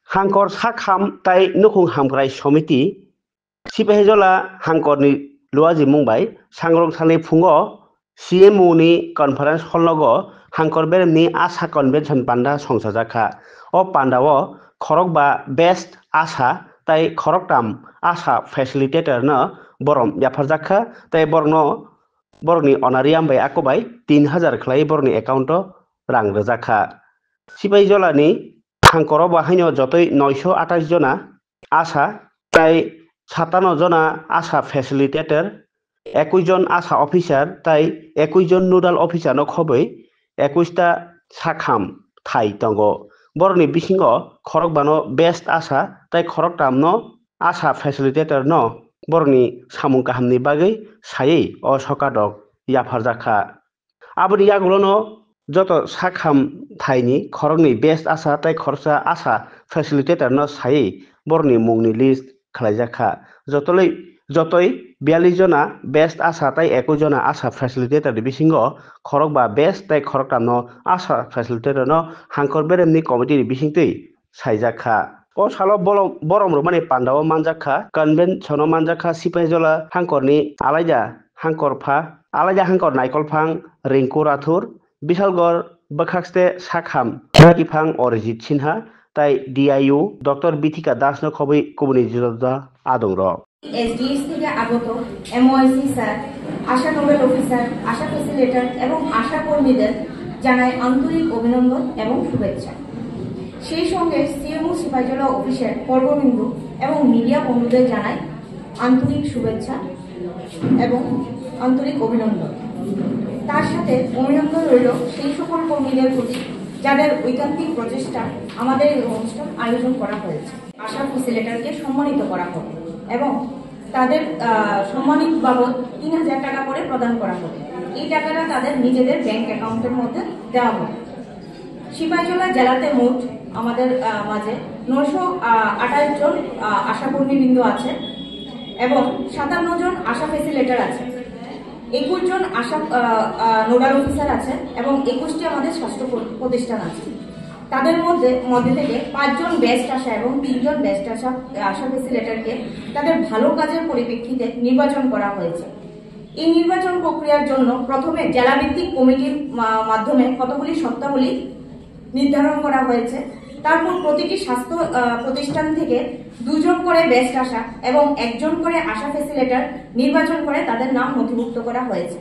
हांकर साखाम ताई नुखुं हामग्राय समिति सिपाहिजला हांकरनि लुआजि मुंबाय सांग्रंसानि फुङो CMO नि कनफारेन्स हलनगो हांकर बेरेमनि आसा कन्वेन्शन पान्डा संसाजाखा ओ पान्डाओ खरक बा बेस्ट आसा ताई खरकटाम आसा फेसिलिटेटर न बरम याफारजाखा ताई बरनि अनारियाम बाय आकोबाय 3000 खलाई बरनि एकाउन्ट रां रजाखा सिपाहिजलानि हांकर बाहायनो जतै 928 जना आसा ताई 57 जना आसा फेसिलिटेटर 21 जन आसा अफिसार ताई 21 जन नोडाल अफिसार न खबै 21 टा साखाम थाई तंगो बरनि बिसिङो खरकबानो बेस्ट आसा ताई खरकटाम न आसा फेसिलिटेटर न बरनि सामुं काहामनि बागै सायै अ सकादक याफारजाखा आबनि यागुलनो जत साखाम थाइनि खरकनि बेस्ट आसा ताई खरसा आसा फेसिलिटेटर न सायै बरनि मुंनि लिस्ट खालायजाखा जतै 42 जना बेस्ट आसा ताई 21 जना आसा फेसिलिटेटर बिसिङो खरक बा बेस्ट ताई खरकटाम न आसा फेसिलिटेटर न हांकर बेरेमनि कमिटि बिसिंतै सायजाखा ओ सालो बरम माने पान्डाओ मानजाखा कन्वेन्शन मानजाखा सिपाहिजला हांकरनि आलायदा हांकर नायकलफां रिंकु राथुर बिशालगढ़ बखाक्सते साखाम इफां अरिजित सिन्हा ताई DIU डॉक्टर बिथिका दास न खबै कुबुनि जिरदा आदं र SDS থেকে আগত MOIC স্যার আশা নোবেল অফিসার আশা ফ্যাসিলিটেটর এবং আশা কর্মীদের জানাই আন্তরিক অভিনন্দন এবং শুভেচ্ছা সেই সঙ্গে CMO সিপাহীজলা অফিসের কর্মবিন্দু এবং মিডিয়া বন্ধুদের জানাই আন্তরিক শুভেচ্ছা এবং আন্তরিক অভিনন্দন তার সাথে অভিনন্দন রইল সেই সকল কর্মীদের প্রতি যাদের ঐকান্তিক প্রচেষ্টা আমাদের এই অনুষ্ঠান আয়োজন করা হয়েছে আশা ফ্যাসিলিটেটরকে সম্মানিত করা হবে এবং তাদের সম্মানিত বাবদ 3000 টাকা করে প্রদান করা হবে এই টাকাটা তাদের নিজেদের ব্যাংক অ্যাকাউন্টের মধ্যে দেওয়া হবে সিপাহীজলা জেলাতে মোট আমাদের মাঝে 928 জন আশাকর্মীবৃন্দ আছে এবং 57 জন আশা ফ্যাসিলিটেটর আছে 21 জন আশা নোডাল অফিসার আছে এবং 21টি আমাদের স্বাস্থ্য প্রতিষ্ঠান আছে তাদের মধ্যে থেকে 5 জন বেস্ট আশা এবং 3 জন বেস্ট আশা ফ্যাসিলিটেটরকে তাদের ভালো কাজের পরিপ্রেক্ষিতে নির্বাচন করা হয়েছে এই নির্বাচন প্রক্রিয়ার জন্য প্রথমে জেলাভিত্তিক কমিটির মাধ্যমে কতগুলি শর্তাবলী নির্ধারণ করা হয়েছে তারপর প্রতিটি স্বাস্থ্য প্রতিষ্ঠান থেকে 2 জন করে বেস্ট আশা এবং 1 জন করে আশা ফ্যাসিলিটেটর নির্বাচন করে তাদের নাম নথিভুক্ত করা হয়েছে